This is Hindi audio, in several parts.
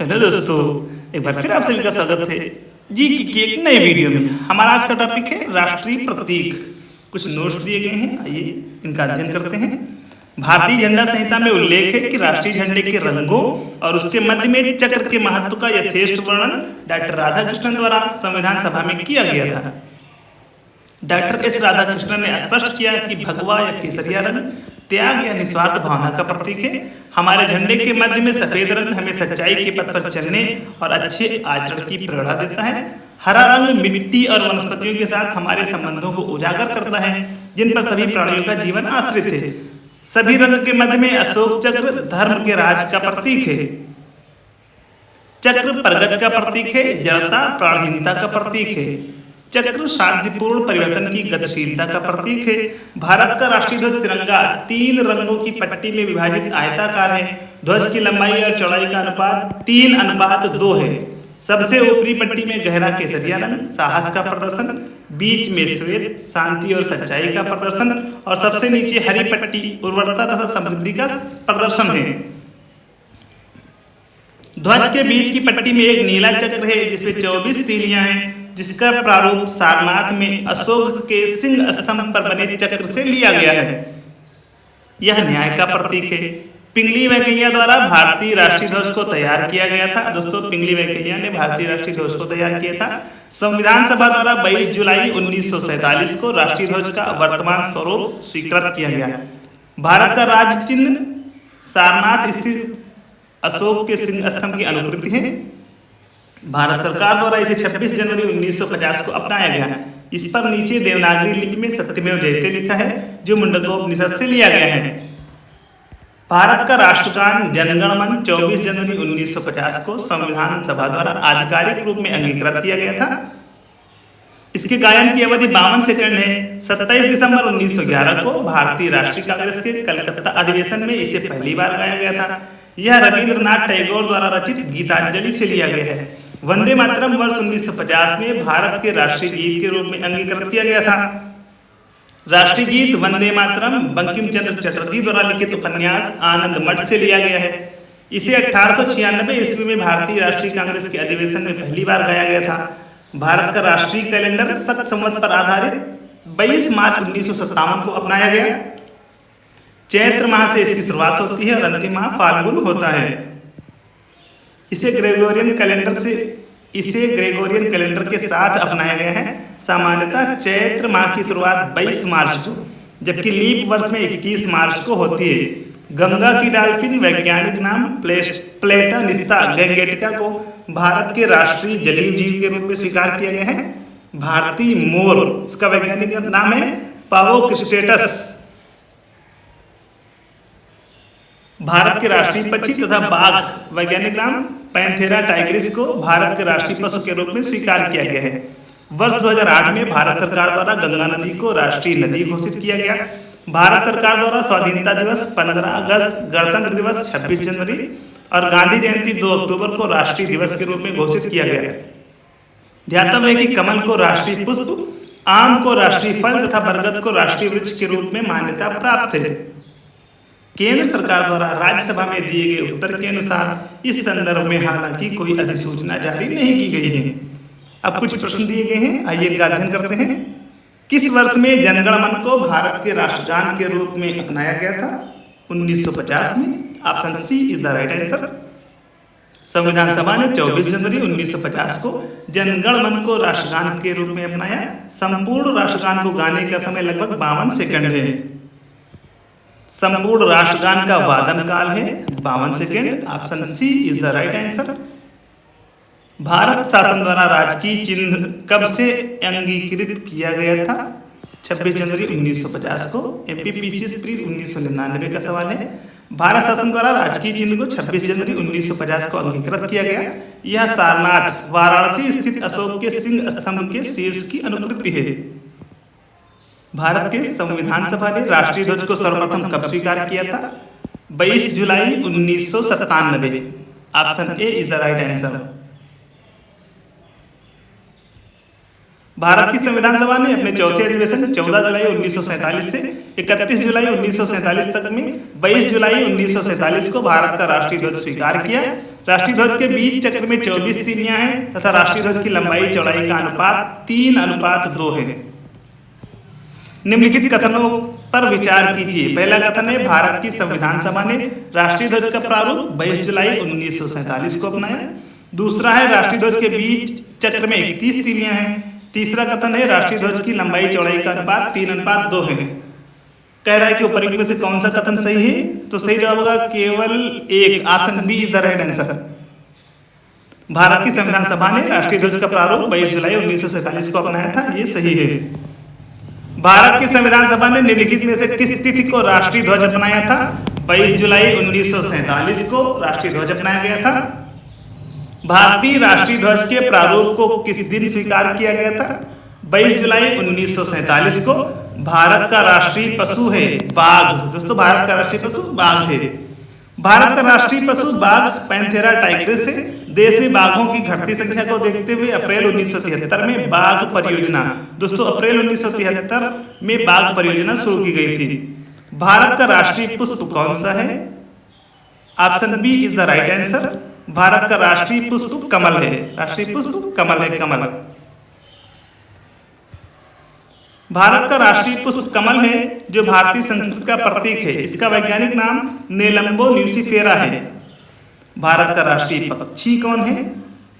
हेलो दोस्तों, एक बार फिर आप सभी का स्वागत है जी की एक नए वीडियो में। हमारा आज का टॉपिक है राष्ट्रीय प्रतीक। कुछ नोट्स दिए गए हैं, आइए इनका अध्ययन करते हैं। भारतीय झंडा संहिता में उल्लेख है कि राष्ट्रीय झंडे के रंगों और उसके मध्य में चक्र के महत्व का यथेष्ट वर्णन डॉक्टर राधाकृष्णन द्वारा संविधान सभा में किया गया था। डॉक्टर एस राधाकृष्णन ने स्पष्ट किया कि भगवा या केसरिया रंग त्याग या निस्वार्थ भावना का प्रतीक है। हमारे झंडे के मध्य में सफेद रंग हमें सच्चाई के पथ पर चलने और अच्छे आचरण की प्रेरणा देता है। हरा रंग मिट्टी और वनस्पतियों के साथ हमारे संबंधों को उजागर करता है, जिन पर सभी प्राणियों का जीवन आश्रित है। सभी रंग के मध्य में अशोक चक्र धर्म के राज का प्रतीक है। चक्र प्रगति का प्रतीक है, जड़ता प्राणहीनता का प्रतीक है। चक्र शांतिपूर्ण परिवर्तन की गतिशीलता का प्रतीक है। भारत का राष्ट्रीय ध्वज तिरंगा 3 रंगों की पट्टी में विभाजित आयताकार है। ध्वज की लंबाई और चौड़ाई का अनुपात 3:2 है। सबसे ऊपरी पट्टी में गहरा केसरिया रंग साहस का प्रदर्शन, बीच में श्वेत शांति और सच्चाई का प्रदर्शन और सबसे नीचे हरी पट्टी उर्वरता तथा समृद्धि का प्रदर्शन है। ध्वज के बीच की पट्टी में एक नीला चक्र है जिसमें 24 तीलियां हैं, जिसका प्रारूप सारनाथ में अशोक के सिंह स्तंभ पर बने चक्र से लिया गया है। यह न्याय का प्रतीक है। पिंगली वेंकैया द्वारा भारतीय राष्ट्रीय ध्वज को तैयार किया गया था। दोस्तों, पिंगली वेंकैया ने भारतीय राष्ट्रीय ध्वज को तैयार किया था। संविधान सभा द्वारा 22 जुलाई 1947 को राष्ट्रीय ध्वज का वर्तमान स्वरूप स्वीकृत किया गया। भारत का राज्य चिन्ह सारनाथ स्थित अशोक के सिंह स्तंभ की अनुकृति है। भारत सरकार द्वारा इसे 26 जनवरी 1950 को अपनाया गया। इस पर नीचे देवनागरी लिपि में सत्यमेव जयते लिखा है, जो मुंडकोपनिषद से लिया गया है। भारत का राष्ट्रगान जन गण मन 24 जनवरी 1950 को संविधान सभा द्वारा आधिकारिक रूप में अंगीकृत किया गया था। इसके गायन की अवधि 52 सेकंड है। 27 दिसंबर 1911 को भारतीय राष्ट्रीय कांग्रेस के कलकत्ता अधिवेशन में इसे पहली बार गाया गया था। यह रविंद्रनाथ टैगोर द्वारा रचित गीतांजलि से लिया गया है। वंदे मातरम वर्ष 1950 में भारत के राष्ट्रीय गीत के रूप में अंगीकृत किया गया था। राष्ट्रीय गीत वंदे मातरम बंकिम चंद्र चटर्जी द्वारा लिखित उपन्यास आनंद मठ से लिया गया है। इसे 1896 ईस्वी में भारतीय राष्ट्रीय कांग्रेस के अधिवेशन में पहली बार गाया गया था। भारत का राष्ट्रीय कैलेंडर सत संवत पर आधारित 22 मार्च 1957 को अपनाया गया। चैत्र माह से इसकी शुरुआत होती है और अंतिम माह फाल्गुन होता है। इसे ग्रेगोरियन कैलेंडर के साथ अपनाया गया है। सामान्यतः चैत्र माह की शुरुआत 22 मार्च को, जबकि लीप वर्ष में 21 मार्च को होती है। गंगा की डॉल्फिन वैज्ञानिक नाम प्लेटानिस्ता गैंगेटिका को भारत के राष्ट्रीय जलीय जीव के रूप में स्वीकार किया गया है। भारतीय मोर, इसका वैज्ञानिक नाम है पावोक्रिस्टेटस। भारत के राष्ट्रीय पक्षी तथा बाघ वैज्ञानिक नाम पैंथेरा टाइग्रिस को भारत के राष्ट्रीय पशु के रूप में स्वीकार किया गया है। वर्ष 2008 में भारत सरकार द्वारा गंगा नदी को राष्ट्रीय नदी घोषित किया गया। भारत सरकार द्वारा स्वाधीनता दिवस 15 अगस्त, गणतंत्र दिवस 26 जनवरी और गांधी जयंती 2 अक्टूबर को राष्ट्रीय दिवस के रूप में घोषित किया गया। ध्यातव्य है कि कमल को राष्ट्रीय पुष्प, आम को राष्ट्रीय फल तथा बरगद को राष्ट्रीय वृक्ष के रूप में मान्यता प्राप्त है। केंद्र सरकार द्वारा राज्यसभा में दिए गए उत्तर के अनुसार इस संदर्भ में हालांकि कोई अधिसूचना जारी नहीं की गई है। अब कुछ प्रश्न दिए गए हैं, आइए इनका अध्ययन करते हैं। किस वर्ष में जनगण मन को भारत के राष्ट्रगान के रूप में अपनाया गया था? 1950 में। Option C is the right answer. संविधान सभा ने 24 जनवरी 1950 को जनगण मन को राष्ट्रगान के रूप में अपनाया। संपूर्ण राष्ट्रगान को गाने का समय लगभग 52 सेकंड है। संपूर्ण राष्ट्रगान का वादन काल है 52 second. Option C is the right answer. Bharat शासन द्वारा राजकीय चिन्ह कब से अंगीकृत किया गया था? 26 जनवरी 1950 को। एमपीपीसी प्री 1999 का सवाल है। भारत शासन द्वारा राजकीय चिन्ह को 26 जनवरी 1950 को अंगीकृत किया गया। यह सारनाथ वाराणसी स्थित अशोक के सिंह स्तंभ के शीर्ष की अनुकृति है। भारत के संविधान सभा ने राष्ट्रीय ध्वज को सर्वप्रथम कब स्वीकार किया था? 22 जुलाई 1997। Option A is the right answer. Bharat की संविधान सभा ने अपने चौथे अधिवेशन 14 जुलाई 1947 से 31 जुलाई 1947 तक में 22 जुलाई 1947 को भारत का राष्ट्रीय ध्वज स्वीकार किया। राष्ट्रीय ध्वज के बीच चक्र में 24 तीलियां हैं तथा राष्ट्रीय ध्वज की लंबाई चौड़ाई का अनुपात 3:2 है। निम्नलिखित कथनों पर विचार कीजिए। पहला कथन है, भारत की संविधान सभा ने राष्ट्रीय ध्वज का प्रारूप 22 जुलाई 1947 को अपनाया। दूसरा है, राष्ट्रीय ध्वज के बीच चक्र में 31 तीलियां हैं। तीसरा कथन है, राष्ट्रीय ध्वज की लंबाई चौड़ाई का अनुपात 3:2 है। कह रहा है कि ऊपर में से कौन सा कथन सही है, तो सही जवाब होगा केवल एक, option B is the right answer. Bharat की संविधान सभा ने राष्ट्रीय ध्वज का प्रारूप 22 जुलाई 1947 को अपनाया था, ये सही है। भारत की संविधान सभा ने निम्नलिखित में से किस तिथि को राष्ट्रीय ध्वज अपनाया था? 22 जुलाई 1947 को राष्ट्रीय ध्वज अपनाया गया था। भारतीय राष्ट्रीय ध्वज के प्रारूप को किस दिन स्वीकार किया गया था? 22 जुलाई 1947 को। भारत का राष्ट्रीय पशु है बाघ। दोस्तों, भारत का राष्ट्रीय पशु बाघ है। भारत का राष्ट्रीय पशु बाघ पैंथेरा टाइग्रिस है। देश में बाघों की घटती संख्या को देखते हुए अप्रैल 1973 में बाघ परियोजना, दोस्तों अप्रैल 1973 में बाघ परियोजना शुरू की गई थी। भारत का राष्ट्रीय पुष्प कौन सा है? Option B is the right answer. Bharat का राष्ट्रीय पुष्प कमल है। राष्ट्रीय पुष्प कमल है, कमल। भारत का राष्ट्रीय पुष्प कमल है, जो भारतीय संस्कृति का प्रतीक है। इसका वैज्ञानिक नाम नेलम्बो न्यूसिफेरा है। भारत का राष्ट्रीय पक्षी कौन है?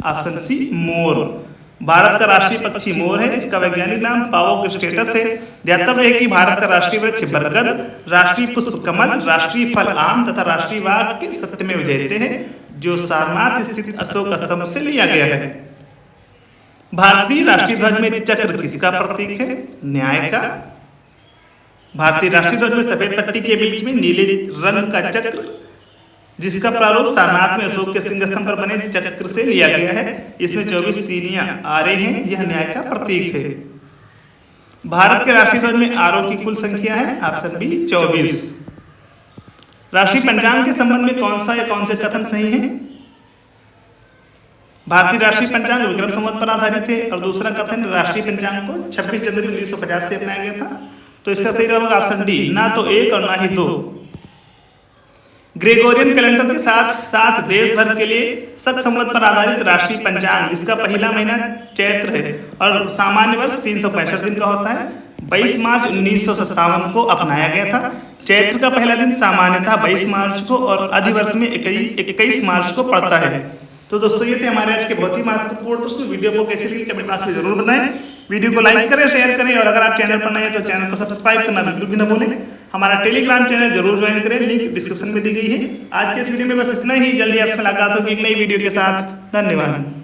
ऑप्शन सी मोर। भारत का राष्ट्रीय पक्षी मोर है। इसका वैज्ञानिक नाम पावोक है। ध्यातव्य है कि भारत का राष्ट्रीय वृक्ष बरगद, राष्ट्रीय पुष्प कमल, राष्ट्रीय फल आम तथा राष्ट्रीय वाग के सत्यमेव जयते हैं, जो सारनाथ स्थित अशोक स्तंभ से लिया गया है। भारतीय राष्ट्रीय ध्वज में चक्र किसका प्रतीक है? न्याय का। भारतीय राष्ट्रीय ध्वज में सफेद पट्टी के बीच में नीले रंग का चक्र, जिसका प्रारूप सारनाथ में अशोक के सिंह स्तंभ पर बने चक्र से लिया गया है। इसमें 24 तीलियां आरे हैं। यह न्याय का प्रतीक है। भारत के राष्ट्रीय ध्वज में आरों की कुल संख्या है, ऑप्शन बी 24। राष्ट्रीय पंचांग के संबंध में कौन सा या कौन से कथन सही है? भारतीय राष्ट्रीय पंचांग विक्रम संवत पर आधारित है। और दूसरा कथन, राष्ट्रीय पंचांग को 26 जनवरी 1950 से अपनाया गया था। तो इसका सही जवाब ऑप्शन डी, ना तो एक और ना ही दो। ग्रेगोरियन कैलेंडर के साथ साथ देश भर के लिए शक संवत पर आधारित राष्ट्रीय पंचांग, इसका पहला महीना चैत्र है और सामान्य वर्ष 365 दिन का होता है। 22 मार्च 1957 को अपनाया गया था। चैत्र का पहला दिन सामान्यतः 22 मार्च को और अधिवर्ष में 21 मार्च को पड़ता है। तो दोस्तों, ये थे हमारे आज के बहुत ही महत्वपूर्ण प्रश्न। वीडियो को कैसी लगी कमेंट बॉक्स में जरूर बताएं। वीडियो को लाइक करें, शेयर करें और अगर आप चैनल पर नए हैं तो चैनल को सब्सक्राइब करना बिल्कुल भी न भूलें। हमारा टेलीग्राम चैनल जरूर ज्वाइन करें, लिंक डिस्क्रिप्शन में दी गई है। आज के इस वीडियो में बस इतना ही। जल्दी आपसे मुलाकात होगी एक नई वीडियो के साथ। धन्यवाद।